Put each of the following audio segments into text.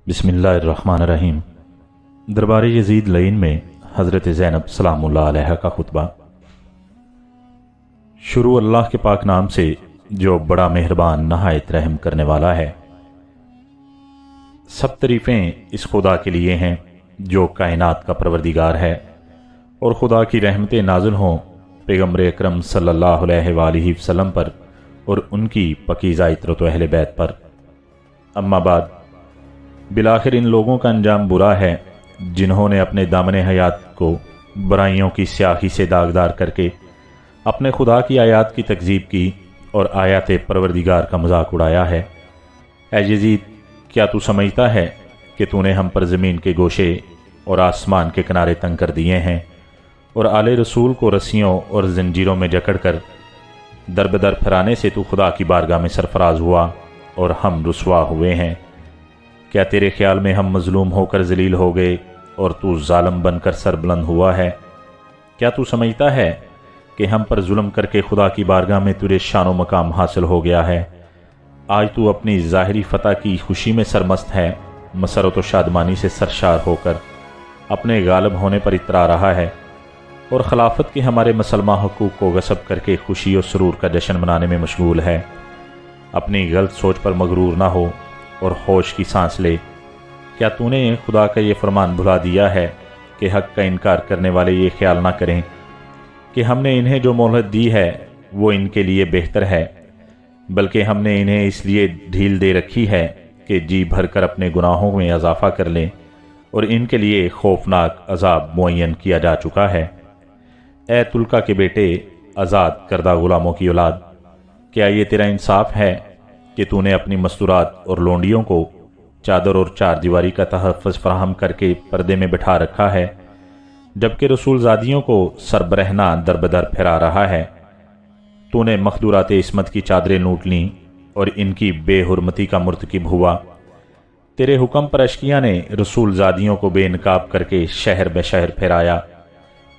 بسم اللہ الرحمن الرحیم۔ دربار یزید لعین میں حضرت زینب سلام اللہ علیہ کا خطبہ۔ شروع اللہ کے پاک نام سے جو بڑا مہربان نہایت رحم کرنے والا ہے۔ سب تعریفیں اس خدا کے لیے ہیں جو کائنات کا پروردگار ہے، اور خدا کی رحمتیں نازل ہوں پیغمبر اکرم صلی اللہ علیہ وآلہ وسلم پر اور ان کی پاکیزہ عطرت و اہل بیت پر۔ اما بعد، بالآخر ان لوگوں کا انجام برا ہے جنہوں نے اپنے دامن حیات کو برائیوں کی سیاہی سے داغدار کر کے اپنے خدا کی آیات کی تکذیب کی اور آیات پروردگار کا مذاق اڑایا ہے۔ اے یزید، کیا تو سمجھتا ہے کہ تو نے ہم پر زمین کے گوشے اور آسمان کے کنارے تنگ کر دیے ہیں، اور آل رسول کو رسیوں اور زنجیروں میں جکڑ کر در بدر پھرانے سے تو خدا کی بارگاہ میں سرفراز ہوا اور ہم رسوا ہوئے ہیں؟ کیا تیرے خیال میں ہم مظلوم ہو کر ذلیل ہو گئے اور تو ظالم بن کر سر بلند ہوا ہے؟ کیا تو سمجھتا ہے کہ ہم پر ظلم کر کے خدا کی بارگاہ میں تجھے شان و مقام حاصل ہو گیا ہے؟ آج تو اپنی ظاہری فتح کی خوشی میں سرمست ہے، مسرت و شادمانی سے سرشار ہو کر اپنے غالب ہونے پر اترا رہا ہے، اور خلافت کے ہمارے مسلمہ حقوق کو غصب کر کے خوشی و سرور کا جشن منانے میں مشغول ہے۔ اپنی غلط سوچ پر مغرور نہ ہو اور ہوش کی سانس لے۔ کیا تو نے خدا کا یہ فرمان بھلا دیا ہے کہ حق کا انکار کرنے والے یہ خیال نہ کریں کہ ہم نے انہیں جو مہلت دی ہے وہ ان کے لیے بہتر ہے، بلکہ ہم نے انہیں اس لیے ڈھیل دے رکھی ہے کہ جی بھر کر اپنے گناہوں میں اضافہ کر لیں، اور ان کے لیے خوفناک عذاب معین کیا جا چکا ہے۔ اے تلقا کے بیٹے، آزاد کردہ غلاموں کی اولاد، کیا یہ تیرا انصاف ہے کہ تو نے اپنی مستورات اور لونڈیوں کو چادر اور چار دیواری کا تحفظ فراہم کر کے پردے میں بٹھا رکھا ہے، جبکہ رسول زادیوں کو سربرہنہ در بدر پھرا رہا ہے؟ تو نے مخدورات عصمت کی چادریں لوٹ لیں اور ان کی بے حرمتی کا مرتکب ہوا۔ تیرے حکم پر اشقیاء نے رسول زادیوں کو بے نقاب کر کے شہر بے شہر پھیرایا۔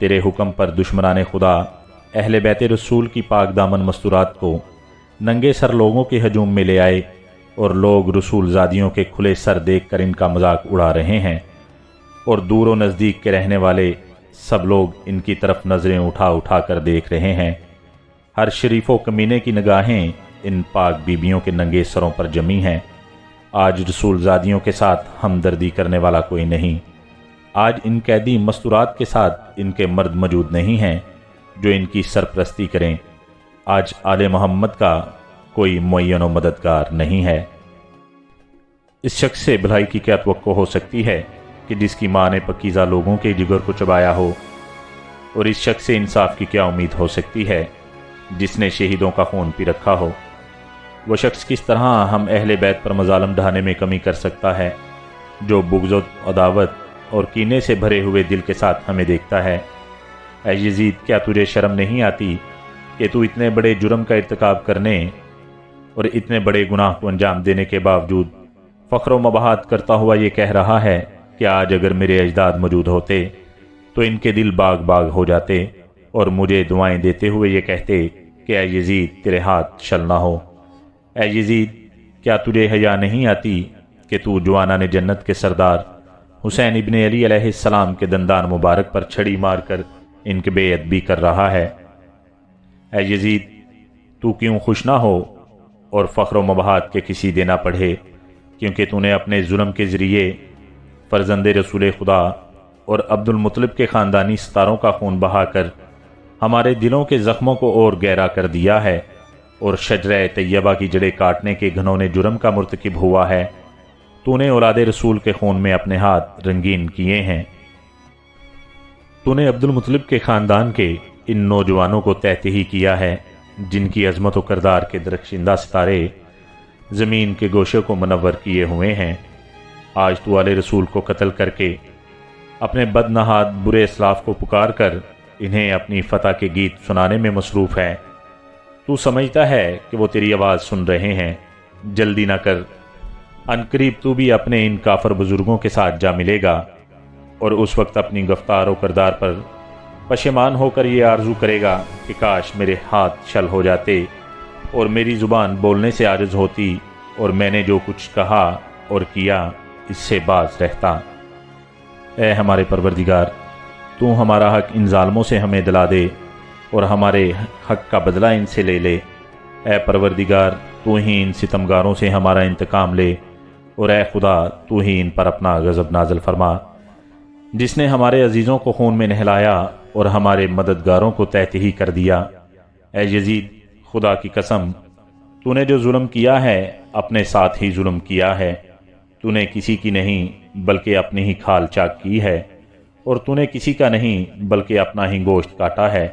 تیرے حکم پر دشمنان خدا اہل بیت رسول کی پاک دامن مستورات کو ننگے سر لوگوں کے ہجوم میں لے آئے، اور لوگ رسول زادیوں کے کھلے سر دیکھ کر ان کا مذاق اڑا رہے ہیں، اور دور و نزدیک کے رہنے والے سب لوگ ان کی طرف نظریں اٹھا اٹھا کر دیکھ رہے ہیں۔ ہر شریف و کمینے کی نگاہیں ان پاک بیبیوں کے ننگے سروں پر جمی ہیں۔ آج رسول زادیوں کے ساتھ ہمدردی کرنے والا کوئی نہیں۔ آج ان قیدی مستورات کے ساتھ ان کے مرد موجود نہیں ہیں جو ان کی سرپرستی کریں۔ آج آل محمد کا کوئی معین و مددگار نہیں ہے۔ اس شخص سے بھلائی کی کیا توقع ہو سکتی ہے کہ جس کی ماں نے پکیزہ لوگوں کے جگر کو چبایا ہو، اور اس شخص سے انصاف کی کیا امید ہو سکتی ہے جس نے شہیدوں کا خون پی رکھا ہو؟ وہ شخص کس طرح ہم اہل بیت پر مظالم ڈھانے میں کمی کر سکتا ہے جو بغض و عداوت اور کینے سے بھرے ہوئے دل کے ساتھ ہمیں دیکھتا ہے؟ اے یزید، کیا تجھے شرم نہیں آتی کہ تو اتنے بڑے جرم کا ارتکاب کرنے اور اتنے بڑے گناہ کو انجام دینے کے باوجود فخر و مباحت کرتا ہوا یہ کہہ رہا ہے کہ آج اگر میرے اجداد موجود ہوتے تو ان کے دل باغ باغ ہو جاتے، اور مجھے دعائیں دیتے ہوئے یہ کہتے کہ اے یزید، تیرے ہاتھ شل نہ ہو؟ اے یزید، کیا تجھے حیا نہیں آتی کہ تو جوانان جنت کے سردار حسین ابن علی علیہ السلام کے دندان مبارک پر چھڑی مار کر ان کی بے ادبی کر رہا ہے؟ اے یزید، تو کیوں خوش نہ ہو اور فخر و مباحت کے کسی دینا پڑھے، کیونکہ تو نے اپنے ظلم کے ذریعے فرزند رسول خدا اور عبد المطلب کے خاندانی ستاروں کا خون بہا کر ہمارے دلوں کے زخموں کو اور گہرا کر دیا ہے، اور شجرہ طیبہ کی جڑیں کاٹنے کے گھنونے جرم کا مرتکب ہوا ہے۔ تو نے اولاد رسول کے خون میں اپنے ہاتھ رنگین کیے ہیں۔ تو نے عبد المطلب کے خاندان کے ان نوجوانوں کو تحت ہی کیا ہے جن کی عظمت و کردار کے درخشندہ ستارے زمین کے گوشے کو منور کیے ہوئے ہیں۔ آج تو آل رسول کو قتل کر کے اپنے بد نہاد برے اسلاف کو پکار کر انہیں اپنی فتح کے گیت سنانے میں مصروف ہے۔ تو سمجھتا ہے کہ وہ تیری آواز سن رہے ہیں؟ جلدی نہ کر، ان قریب تو بھی اپنے ان کافر بزرگوں کے ساتھ جا ملے گا، اور اس وقت اپنی گفتار و کردار پر پشیمان ہو کر یہ آرزو کرے گا کہ کاش میرے ہاتھ شل ہو جاتے اور میری زبان بولنے سے عاجز ہوتی، اور میں نے جو کچھ کہا اور کیا اس سے باز رہتا۔ اے ہمارے پروردگار، تو ہمارا حق ان ظالموں سے ہمیں دلا دے اور ہمارے حق کا بدلہ ان سے لے لے۔ اے پروردگار، تو ہی ان ستمگاروں سے ہمارا انتقام لے، اور اے خدا، تو ہی ان پر اپنا غضب نازل فرما۔ جس نے ہمارے عزیزوں کو خون میں نہلایا اور ہمارے مددگاروں کو تحت ہی کر دیا۔ اے یزید، خدا کی قسم، تو نے جو ظلم کیا ہے اپنے ساتھ ہی ظلم کیا ہے۔ تو نے کسی کی نہیں بلکہ اپنی ہی کھال چاک کی ہے، اور تو نے کسی کا نہیں بلکہ اپنا ہی گوشت کاٹا ہے۔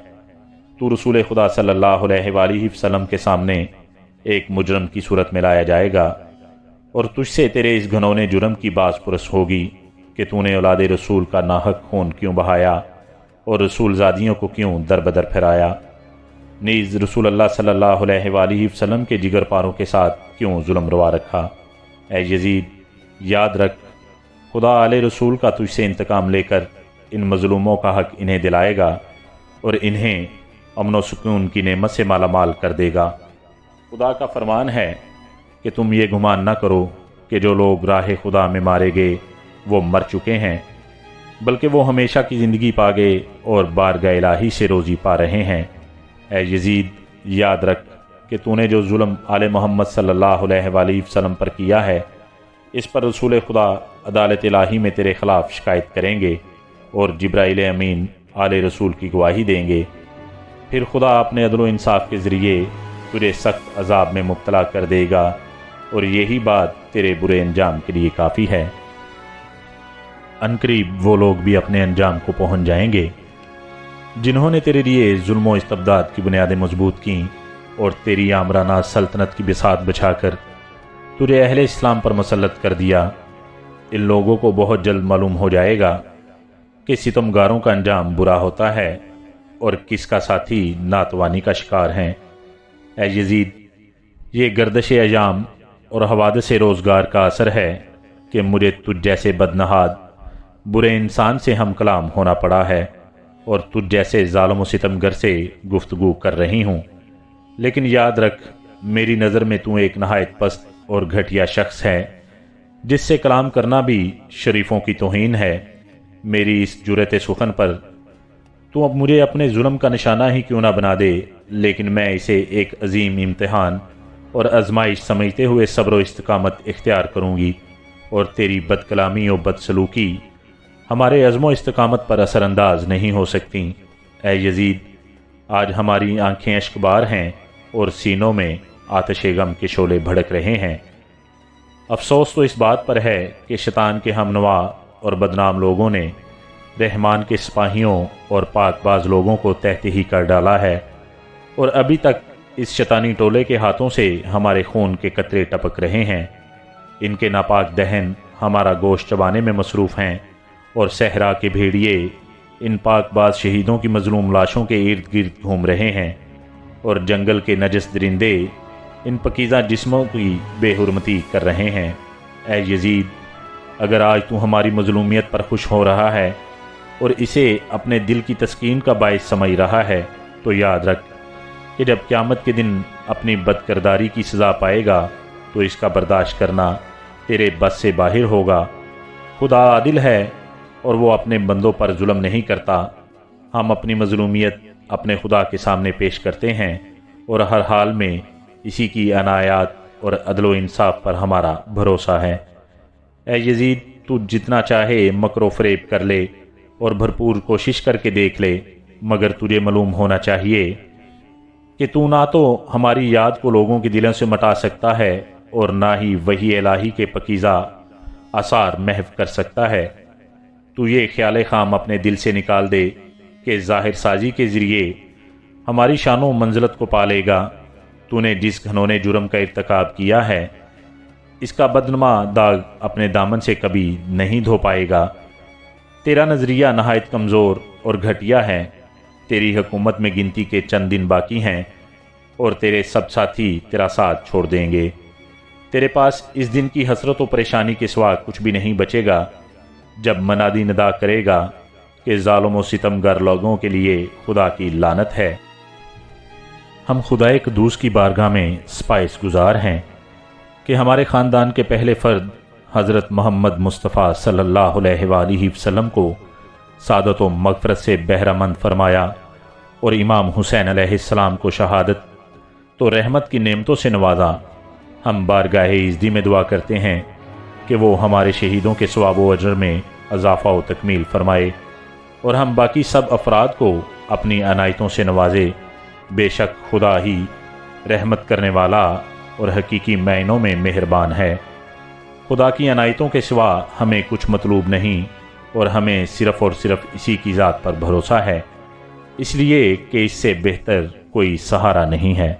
تو رسول خدا صلی اللہ علیہ وآلہ وسلم کے سامنے ایک مجرم کی صورت میں لایا جائے گا، اور تجھ سے تیرے اس گھنونے جرم کی باز پرس ہوگی کہ تو نے اولاد رسول کا ناحق خون کیوں بہایا اور رسول زادیوں کو کیوں در بدر پھرایا، نیز رسول اللہ صلی اللہ علیہ وآلہ وسلم کے جگر پاروں کے ساتھ کیوں ظلم روا رکھا۔ اے یزید، یاد رکھ، خدا آل رسول کا تجھ سے انتقام لے کر ان مظلوموں کا حق انہیں دلائے گا اور انہیں امن و سکون کی نعمت سے مالا مال کر دے گا۔ خدا کا فرمان ہے کہ تم یہ گمان نہ کرو کہ جو لوگ راہ خدا میں مارے گئے وہ مر چکے ہیں، بلکہ وہ ہمیشہ کی زندگی پا گئے اور بارگاہ الہی سے روزی پا رہے ہیں۔ اے یزید، یاد رکھ کہ تو نے جو ظلم آل محمد صلی اللہ علیہ وآلہ وسلم پر کیا ہے، اس پر رسول خدا عدالت الہی میں تیرے خلاف شکایت کریں گے اور جبرائیل امین آل رسول کی گواہی دیں گے۔ پھر خدا اپنے عدل و انصاف کے ذریعے تجھے سخت عذاب میں مبتلا کر دے گا، اور یہی بات تیرے برے انجام کے لیے کافی ہے۔ عنقریب وہ لوگ بھی اپنے انجام کو پہنچ جائیں گے جنہوں نے تیرے لیے ظلم و استبداد کی بنیادیں مضبوط کیں اور تیری آمرانہ سلطنت کی بساط بچھا کر تجھے اہل اسلام پر مسلط کر دیا۔ ان لوگوں کو بہت جلد معلوم ہو جائے گا کہ ستمگاروں کا انجام برا ہوتا ہے اور کس کا ساتھی ناتوانی کا شکار ہیں۔ اے یزید، یہ گردش ایام اور حوادث روزگار کا اثر ہے کہ مجھے تجھ جیسے بدنہاد برے انسان سے ہم کلام ہونا پڑا ہے اور تجھ جیسے ظالم و ستمگر سے گفتگو کر رہی ہوں، لیکن یاد رکھ، میری نظر میں تو ایک نہایت پست اور گھٹیا شخص ہے جس سے کلام کرنا بھی شریفوں کی توہین ہے۔ میری اس جرأت سخن پر تو اب مجھے اپنے ظلم کا نشانہ ہی کیوں نہ بنا دے، لیکن میں اسے ایک عظیم امتحان اور آزمائش سمجھتے ہوئے صبر و استقامت اختیار کروں گی، اور تیری بد کلامی و بد سلوکی ہمارے عزم و استقامت پر اثر انداز نہیں ہو سکتی۔ اے یزید، آج ہماری آنکھیں اشکبار ہیں اور سینوں میں آتش غم کے شعلے بھڑک رہے ہیں۔ افسوس تو اس بات پر ہے کہ شیطان کے ہم نوا اور بدنام لوگوں نے رحمان کے سپاہیوں اور پاک باز لوگوں کو تحت ہی کر ڈالا ہے، اور ابھی تک اس شیطانی ٹولے کے ہاتھوں سے ہمارے خون کے قطرے ٹپک رہے ہیں۔ ان کے ناپاک دہن ہمارا گوشت چبانے میں مصروف ہیں، اور صحرا کے بھیڑیے ان پاک باز شہیدوں کی مظلوم لاشوں کے ارد گرد گھوم رہے ہیں، اور جنگل کے نجس درندے ان پکیزہ جسموں کی بے حرمتی کر رہے ہیں۔ اے یزید، اگر آج تو ہماری مظلومیت پر خوش ہو رہا ہے اور اسے اپنے دل کی تسکین کا باعث سمجھ رہا ہے، تو یاد رکھ کہ جب قیامت کے دن اپنی بد کرداری کی سزا پائے گا تو اس کا برداشت کرنا تیرے بس سے باہر ہوگا۔ خدا عادل ہے اور وہ اپنے بندوں پر ظلم نہیں کرتا۔ ہم اپنی مظلومیت اپنے خدا کے سامنے پیش کرتے ہیں، اور ہر حال میں اسی کی عنایات اور عدل و انصاف پر ہمارا بھروسہ ہے۔ اے یزید، تو جتنا چاہے مکر و فریب کر لے اور بھرپور کوشش کر کے دیکھ لے، مگر تجھے معلوم ہونا چاہیے کہ تو نہ تو ہماری یاد کو لوگوں کے دلوں سے مٹا سکتا ہے اور نہ ہی وحی الہی کے پکیزہ آثار محو کر سکتا ہے۔ تو یہ خیال خام اپنے دل سے نکال دے کہ ظاہر سازی کے ذریعے ہماری شان و منزلت کو پالے گا۔ تو نے جس گھنونے جرم کا ارتکاب کیا ہے، اس کا بدنما داغ اپنے دامن سے کبھی نہیں دھو پائے گا۔ تیرا نظریہ نہایت کمزور اور گھٹیا ہے۔ تیری حکومت میں گنتی کے چند دن باقی ہیں اور تیرے سب ساتھی تیرا ساتھ چھوڑ دیں گے۔ تیرے پاس اس دن کی حسرت و پریشانی کے سوا کچھ بھی نہیں بچے گا جب منادی ندا کرے گا کہ ظالم و ستمگر لوگوں کے لیے خدا کی لعنت ہے۔ ہم خدائے قدوس کی بارگاہ میں سپائس گزار ہیں کہ ہمارے خاندان کے پہلے فرد حضرت محمد مصطفیٰ صلی اللہ علیہ وآلہ وسلم کو سعادت و مغفرت سے بہرہ مند فرمایا اور امام حسین علیہ السلام کو شہادت تو رحمت کی نعمتوں سے نوازا، ہم بارگاہ عزدی میں دعا کرتے ہیں کہ وہ ہمارے شہیدوں کے ثواب و اجر میں اضافہ و تکمیل فرمائے اور ہم باقی سب افراد کو اپنی عنایتوں سے نوازے۔ بے شک خدا ہی رحمت کرنے والا اور حقیقی معنوں میں مہربان ہے۔ خدا کی عنایتوں کے سوا ہمیں کچھ مطلوب نہیں اور ہمیں صرف اور صرف اسی کی ذات پر بھروسہ ہے، اس لیے کہ اس سے بہتر کوئی سہارا نہیں ہے۔